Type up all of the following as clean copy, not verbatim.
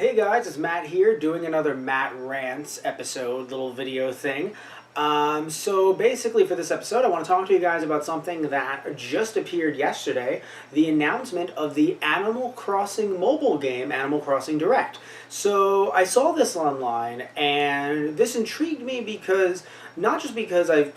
Hey guys, it's Matt here doing another Matt Rants episode, little video thing. So basically for this episode I want to talk to you guys about something that just appeared yesterday, the announcement of the Animal Crossing mobile game, Animal Crossing Direct. So I saw this online and this intrigued me because, not just because I haven't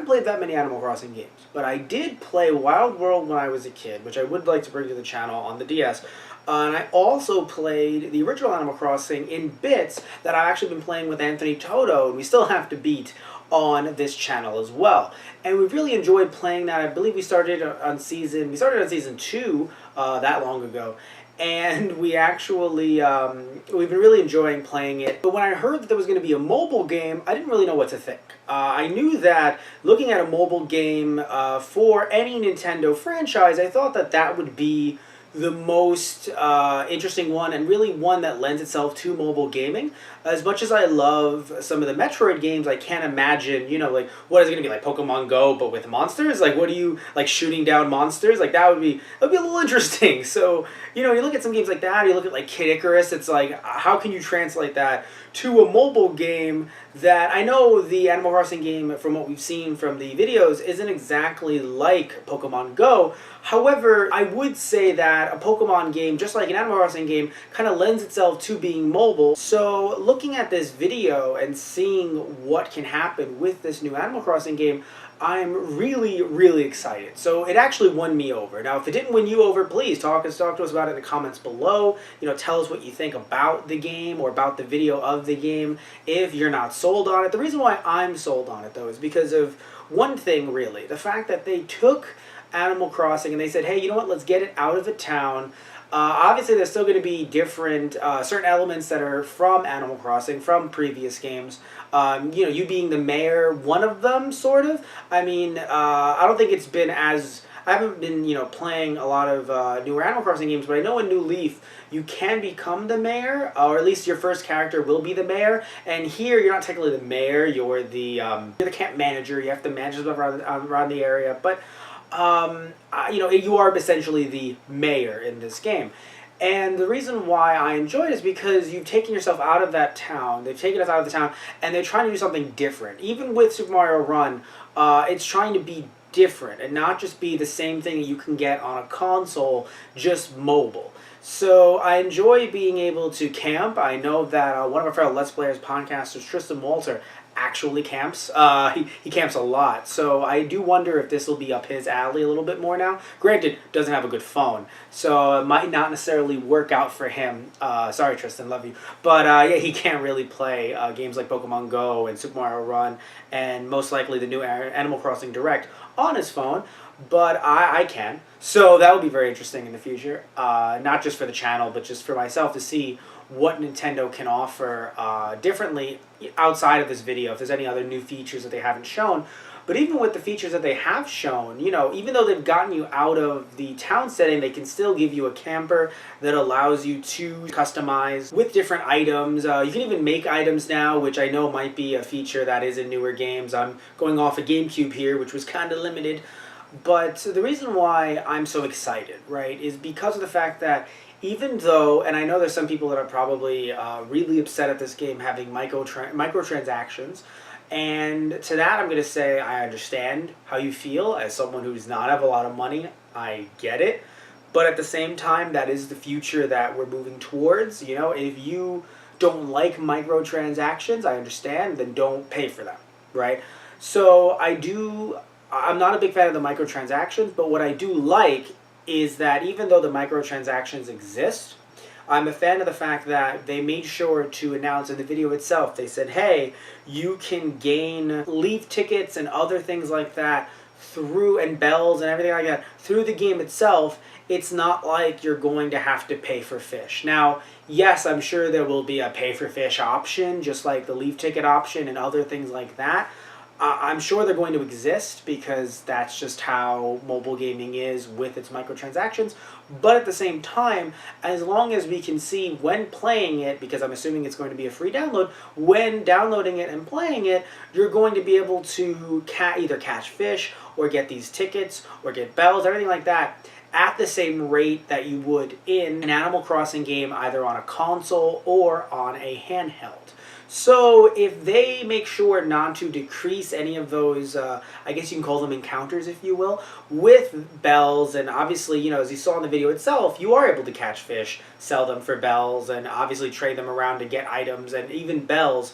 played that many Animal Crossing games, but I did play Wild World when I was a kid, which I would like to bring to the channel on the DS. And I also played the original Animal Crossing in bits that I've actually been playing with Anthony Toto, and we still have to beat on this channel as well. And we've really enjoyed playing that. I believe we started on season 2 that long ago. And we actually, we've been really enjoying playing it. But when I heard that there was going to be a mobile game, I didn't really know what to think. I knew that looking at a mobile game for any Nintendo franchise, I thought that that would be the most interesting one, and really one that lends itself to mobile gaming. As much as I love some of the Metroid games, I can't imagine, like, what is it going to be, like Pokemon Go, but with monsters? Like, what do you, like, shooting down monsters? Like, that would be a little interesting. So, you look at some games like that, you look at, like, Kid Icarus, it's like, how can you translate that to a mobile game that, I know the Animal Crossing game, from what we've seen from the videos, isn't exactly like Pokemon Go. However, I would say that a Pokemon game, just like an Animal Crossing game, kind of lends itself to being mobile. So looking at this video and seeing what can happen with this new Animal Crossing game, I'm really, really excited. So it actually won me over. Now, if it didn't win you over, please talk to us about it in the comments below. Tell us what you think about the game or about the video of the game if you're not sold on it. The reason why I'm sold on it, though, is because of one thing, really. The fact that they took Animal Crossing and they said, hey, you know what, let's get it out of the town. Obviously, there's still going to be different, certain elements that are from Animal Crossing, from previous games. You being the mayor, one of them, sort of. I mean, I don't think it's been as... I haven't been, playing a lot of newer Animal Crossing games, but I know in New Leaf, you can become the mayor, or at least your first character will be the mayor. And here, you're not technically the mayor, you're the camp manager. You have to manage stuff around the area, but... you are essentially the mayor in this game. And the reason why I enjoy it is because you've taken yourself out of that town. They've taken us out of the town, and they're trying to do something different. Even with Super Mario Run, it's trying to be different and not just be the same thing that you can get on a console, just mobile. So I enjoy being able to camp. I know that one of our fellow Let's Players podcasters, Tristan Walter, actually camps. He camps a lot. So I do wonder if this will be up his alley a little bit more now. Granted, doesn't have a good phone, so it might not necessarily work out for him. Sorry, Tristan, love you. But yeah, he can't really play games like Pokemon Go and Super Mario Run, and most likely the new Animal Crossing Direct on his phone. But I can. So that will be very interesting in the future. Not just for the channel, but just for myself to see what Nintendo can offer differently outside of this video, if there's any other new features that they haven't shown. But even with the features that they have shown, even though they've gotten you out of the town setting, they can still give you a camper that allows you to customize with different items. You can even make items now, which I know might be a feature that is in newer games. I'm going off a GameCube here, which was kind of limited. But the reason why I'm so excited, right, is because of the fact that even though, and I know there's some people that are probably really upset at this game having microtransactions, and to that I'm going to say I understand how you feel as someone who does not have a lot of money. I get it. But at the same time, that is the future that we're moving towards. If you don't like microtransactions, I understand, then don't pay for them, right? So I'm not a big fan of the microtransactions, but what I do like is that even though the microtransactions exist, I'm a fan of the fact that they made sure to announce in the video itself, they said, hey, you can gain leaf tickets and other things like that and bells and everything like that through the game itself. It's not like you're going to have to pay for fish. Now, yes, I'm sure there will be a pay for fish option, just like the leaf ticket option and other things like that. I'm sure they're going to exist because that's just how mobile gaming is with its microtransactions. But at the same time, as long as we can see when playing it, because I'm assuming it's going to be a free download, when downloading it and playing it, you're going to be able to either catch fish or get these tickets or get bells, everything like that. at the same rate that you would in an Animal Crossing game, either on a console or on a handheld. So if they make sure not to decrease any of those, I guess you can call them encounters, if you will, with bells, and obviously, as you saw in the video itself, you are able to catch fish, sell them for bells, and obviously trade them around to get items and even bells.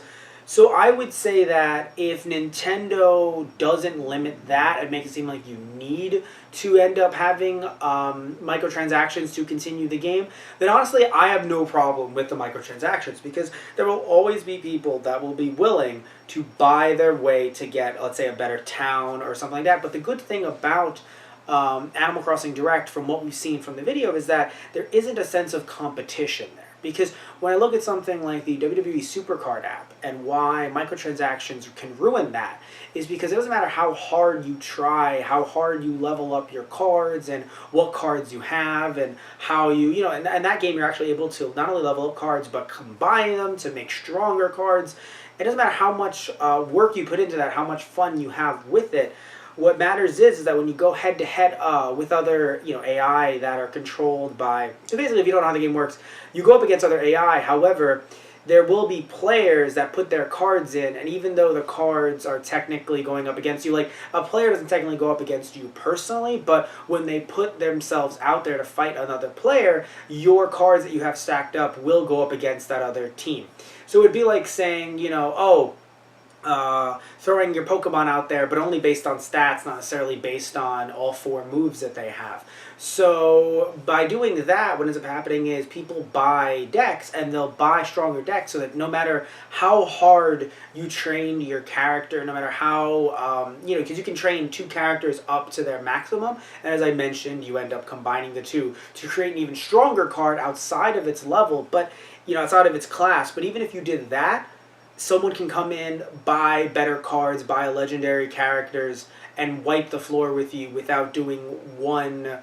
So I would say that if Nintendo doesn't limit that and make it seem like you need to end up having microtransactions to continue the game, then honestly I have no problem with the microtransactions, because there will always be people that will be willing to buy their way to get, let's say, a better town or something like that. But the good thing about Animal Crossing Direct, from what we've seen from the video, is that there isn't a sense of competition there. Because when I look at something like the WWE Supercard app, and why microtransactions can ruin that, is because it doesn't matter how hard you try, how hard you level up your cards, and what cards you have, and how you, in that game you're actually able to not only level up cards, but combine them to make stronger cards. It doesn't matter how much work you put into that, how much fun you have with it. What matters is that when you go head-to-head with other AI that are controlled by... So basically, if you don't know how the game works, you go up against other AI. However, there will be players that put their cards in, and even though the cards are technically going up against you, like, a player doesn't technically go up against you personally, but when they put themselves out there to fight another player, your cards that you have stacked up will go up against that other team. So it would be like saying, throwing your Pokemon out there, but only based on stats, not necessarily based on all 4 moves that they have. So by doing that, what ends up happening is people buy decks, and they'll buy stronger decks, so that no matter how hard you train your character, no matter how, because you can train 2 characters up to their maximum, and as I mentioned, you end up combining the 2 to create an even stronger card outside of its level, but, outside of its class. But even if you did that, someone can come in, buy better cards, buy legendary characters, and wipe the floor with you without doing one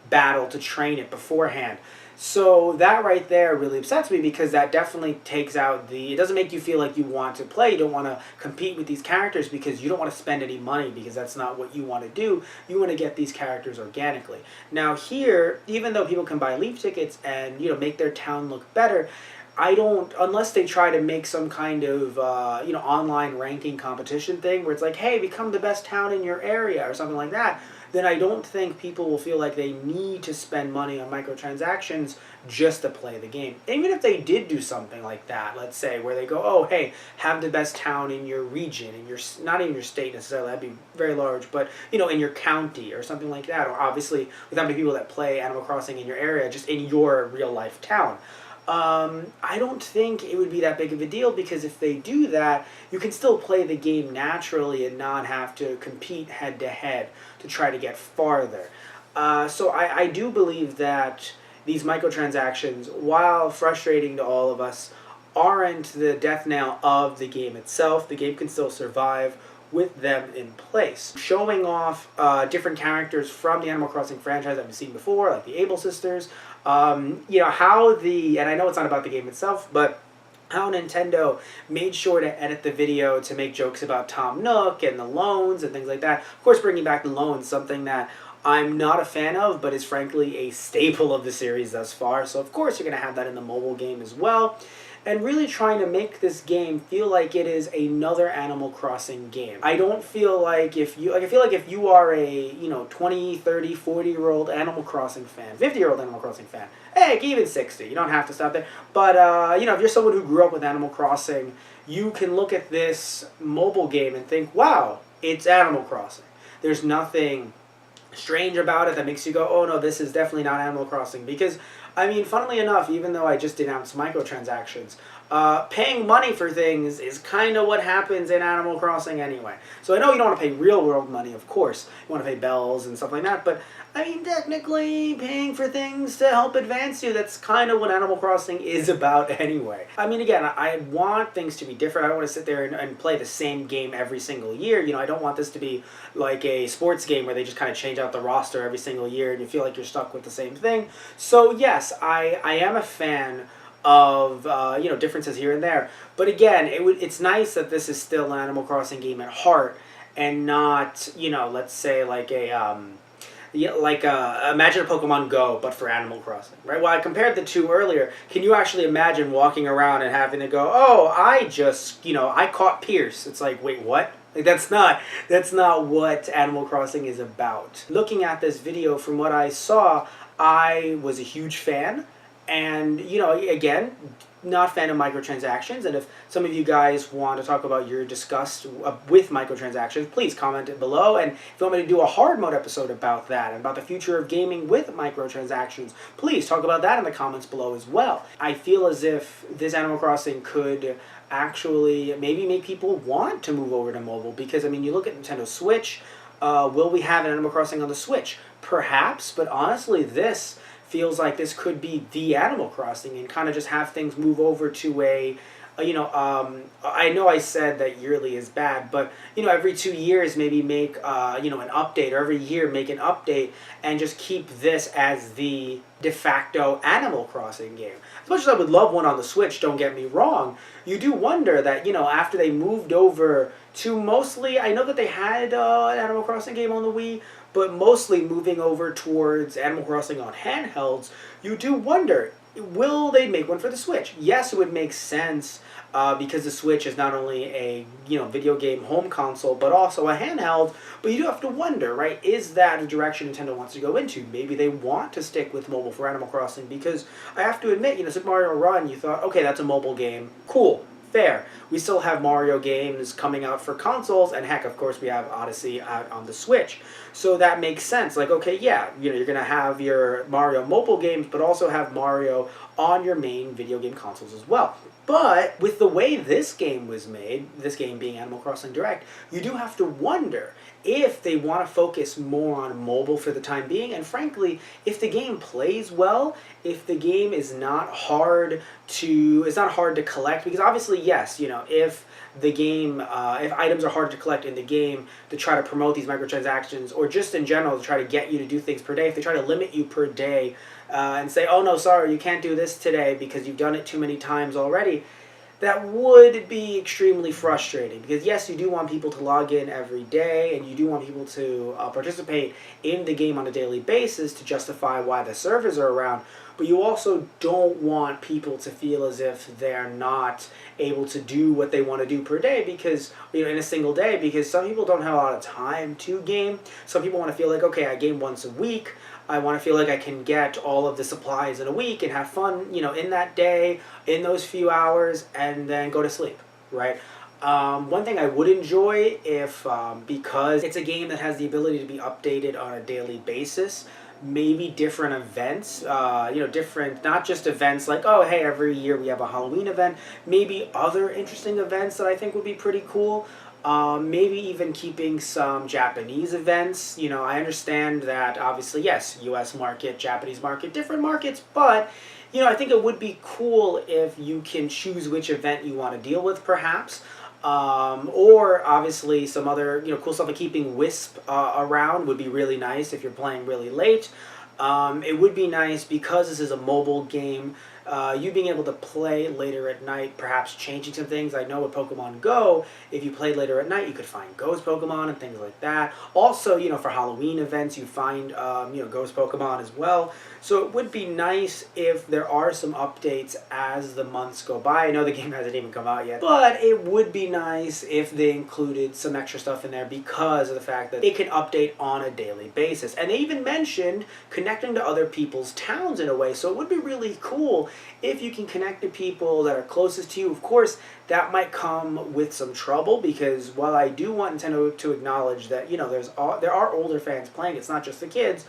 battle to train it beforehand. So that right there really upsets me, because that definitely takes out it doesn't make you feel like you want to play. You don't want to compete with these characters because you don't want to spend any money, because that's not what you want to do. You want to get these characters organically. Now here, even though people can buy leaf tickets and make their town look better, I don't, unless they try to make some kind of, online ranking competition thing where it's like, hey, become the best town in your area or something like that, then I don't think people will feel like they need to spend money on microtransactions just to play the game. Even if they did do something like that, let's say, where they go, oh, hey, have the best town in your region, in your, not even your state necessarily, that'd be very large, but, in your county or something like that, or obviously with how many people that play Animal Crossing in your area, just in your real-life town. I don't think it would be that big of a deal, because if they do that, you can still play the game naturally and not have to compete head-to-head to try to get farther. So I do believe that these microtransactions, while frustrating to all of us, aren't the death knell of the game itself. The game can still survive with them in place. Showing off different characters from the Animal Crossing franchise that we've seen before, like the Able Sisters, and I know it's not about the game itself, but how Nintendo made sure to edit the video to make jokes about Tom Nook and the loans and things like that. Of course, bringing back the loans, something that I'm not a fan of, but is frankly a staple of the series thus far. So of course you're going to have that in the mobile game as well. And really trying to make this game feel like it is another Animal Crossing game. I don't feel like I feel like if you are a, 20, 30, 40-year-old Animal Crossing fan, 50-year-old Animal Crossing fan, heck, even 60, you don't have to stop there. But, if you're someone who grew up with Animal Crossing, you can look at this mobile game and think, wow, it's Animal Crossing. There's nothing strange about it that makes you go, oh no, this is definitely not Animal Crossing. Because, funnily enough, even though I just denounced microtransactions, paying money for things is kind of what happens in Animal Crossing anyway. So I know you don't want to pay real world money, of course. You want to pay bells and stuff like that, but technically paying for things to help advance you, that's kind of what Animal Crossing is about anyway. Again, I want things to be different. I don't want to sit there and play the same game every single year. I don't want this to be like a sports game where they just kind of change out the roster every single year and you feel like you're stuck with the same thing. So yes, I am a fan of differences here and there. But again, it's nice that this is still an Animal Crossing game at heart, and not let's say like a Yeah, like imagine a Pokemon Go, but for Animal Crossing, right? Well, I compared the two earlier. Can you actually imagine walking around and having to go, "Oh, I just, I caught Pierce." It's like, wait, what? Like that's not what Animal Crossing is about. Looking at this video, from what I saw, I was a huge fan, and again, not a fan of microtransactions. And if some of you guys want to talk about your disgust with microtransactions, please comment it below. And if you want me to do a hard mode episode about that and about the future of gaming with microtransactions, please talk about that in the comments below as well. I feel as if this Animal Crossing could actually maybe make people want to move over to mobile, because I mean, you look at Nintendo Switch. Will we have an Animal Crossing on the Switch? Perhaps, but honestly, this feels like this could be the Animal Crossing, and kind of just have things move over to I know I said that yearly is bad, but every 2 years maybe make an update, or every year make an update, and just keep this as the de facto Animal Crossing game. As much as I would love one on the Switch, don't get me wrong, you do wonder that after they moved over to mostly, I know that they had an Animal Crossing game on the Wii, but mostly moving over towards Animal Crossing on handhelds, you do wonder, will they make one for the Switch? Yes, it would make sense, because the Switch is not only a video game home console, but also a handheld. But you do have to wonder, right? Is that a direction Nintendo wants to go into? Maybe they want to stick with mobile for Animal Crossing, because I have to admit, Super Mario Run, you thought, okay, that's a mobile game, cool. Fair. We still have Mario games coming out for consoles, and heck, of course, we have Odyssey out on the Switch. So that makes sense. Like, okay, yeah, you're going to have your Mario mobile games, but also have Mario on your main video game consoles as well. But with the way this game was made, this game being Animal Crossing Direct, you do have to wonder if they want to focus more on mobile for the time being, and frankly, if the game plays well, if the game is not hard to collect, because obviously, yes, if the game, if items are hard to collect in the game to try to promote these microtransactions, or just in general to try to get you to do things per day, if they try to limit you per day, and say, oh no, sorry, you can't do this today because you've done it too many times already, that would be extremely frustrating, because yes, you do want people to log in every day, and you do want people to participate in the game on a daily basis to justify why the servers are around, but you also don't want people to feel as if they're not able to do what they want to do per day, because in a single day, because some people don't have a lot of time to game. Some people want to feel like, okay, I game once a week, I want to feel like I can get all of the supplies in a week and have fun, in that day, in those few hours, and then go to sleep, right? One thing I would enjoy, if because it's a game that has the ability to be updated on a daily basis, maybe different events, different, not just events like, oh, hey, every year we have a Halloween event, maybe other interesting events that I think would be pretty cool. Maybe even keeping some Japanese events. I understand that obviously, yes, US market, Japanese market, different markets, but I think it would be cool if you can choose which event you want to deal with, perhaps. Or obviously some other cool stuff, like keeping Wisp around would be really nice if you're playing really late. It would be nice, because this is a mobile game, you being able to play later at night, perhaps changing some things. I know with Pokemon Go, if you played later at night, you could find ghost Pokemon and things like that. Also, for Halloween events, you find, ghost Pokemon as well. So it would be nice if there are some updates as the months go by. I know the game hasn't even come out yet, but it would be nice if they included some extra stuff in there, because of the fact that it can update on a daily basis. And they even mentioned connecting to other people's towns in a way, so it would be really cool if you can connect to people that are closest to you. Of course, that might come with some trouble, because while I do want Nintendo to acknowledge that there are older fans playing, it's not just the kids.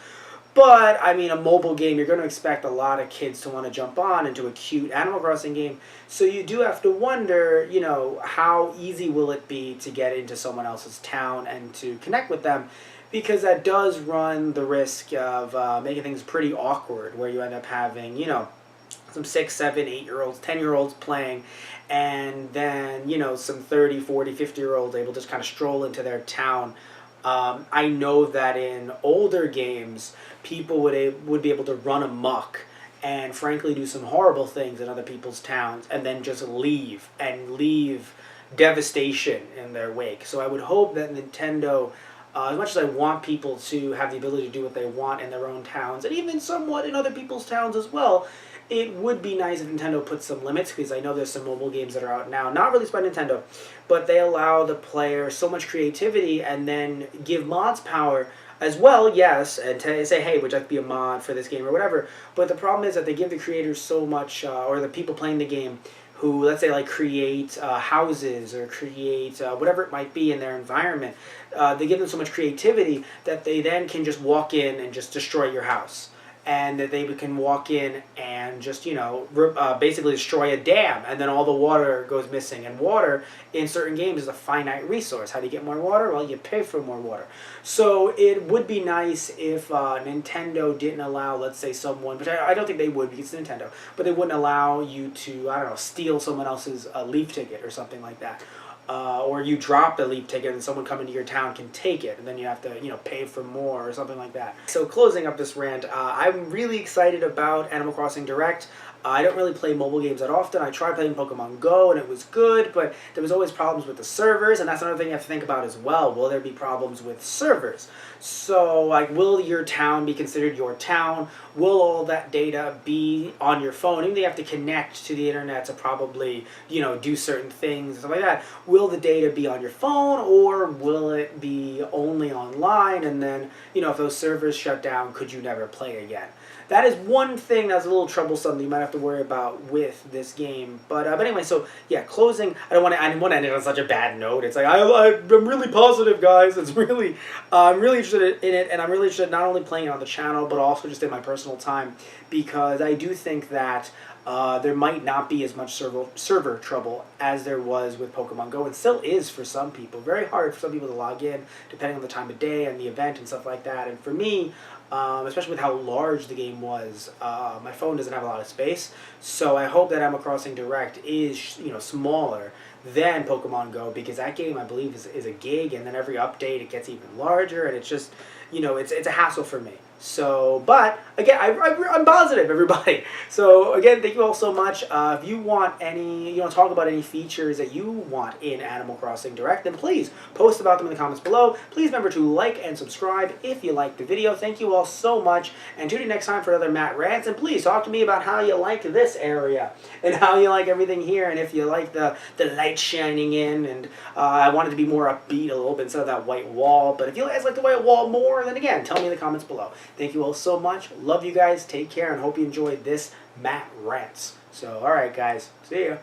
But, I mean, a mobile game, you're going to expect a lot of kids to want to jump on into a cute Animal Crossing game. So you do have to wonder, how easy will it be to get into someone else's town and to connect with them? Because that does run the risk of making things pretty awkward, where you end up having, some 6, 7, 8-year-olds, 10-year-olds playing, and then, some 30, 40, 50-year-olds able to just kind of stroll into their town. I know that in older games, people would be able to run amok and frankly do some horrible things in other people's towns, and then just leave devastation in their wake. So I would hope that Nintendo As much as I want people to have the ability to do what they want in their own towns, and even somewhat in other people's towns as well, it would be nice if Nintendo put some limits, because I know there's some mobile games that are out now, not released by Nintendo, but they allow the player so much creativity and then give mods power as well, yes, and to say, hey, would you like to be a mod for this game or whatever. But the problem is that they give the creators so much, or the people playing the game, who, let's say, like create houses or create whatever it might be in their environment, they give them so much creativity that they then can just walk in and just destroy your house. And that they can walk in and just, basically destroy a dam, and then all the water goes missing. And water in certain games is a finite resource. How do you get more water? Well, you pay for more water. So it would be nice if Nintendo didn't allow, let's say, someone, which I don't think they would because it's Nintendo, but they wouldn't allow you to, I don't know, steal someone else's leaf ticket or something like that. Or you drop the leap ticket and someone coming to your town can take it, and then you have to, pay for more or something like that. So closing up this rant, I'm really excited about Animal Crossing Direct. I don't really play mobile games that often. I tried playing Pokemon Go and it was good, but there was always problems with the servers, and that's another thing you have to think about as well. Will there be problems with servers? So, like, will your town be considered your town? Will all that data be on your phone? Even though you have to connect to the internet to probably, do certain things and stuff like that. Will the data be on your phone, or will it be only online? And then, if those servers shut down, could you never play again? That is one thing that's a little troublesome that you might have to worry about with this game. But anyway, so yeah, closing. I didn't want to end it on such a bad note. It's like I'm really positive, guys. It's really I'm really interested in it, and I'm really interested in not only playing it on the channel, but also just in my personal time, because I do think that there might not be as much server trouble as there was with Pokemon Go, and still is for some people. Very hard for some people to log in, depending on the time of day and the event and stuff like that. And for me, especially with how large the game was, my phone doesn't have a lot of space. So I hope that Animal Crossing Direct is smaller than Pokemon Go, because that game, I believe, is a gig, and then every update it gets even larger, and it's just it's a hassle for me. So, but again, I'm positive, everybody. So again, thank you all so much. If you want talk about any features that you want in Animal Crossing Direct, then please post about them in the comments below. Please remember to like and subscribe if you liked the video. Thank you all so much, and tune in next time for another Matt Rants. And please talk to me about how you like this area and how you like everything here, and if you like the light shining in. And I wanted to be more upbeat a little bit instead of that white wall. But if you guys like the white wall more, then again, tell me in the comments below. Thank you all so much. Love you guys. Take care, and hope you enjoyed this Matt Rants. So, alright guys. See ya.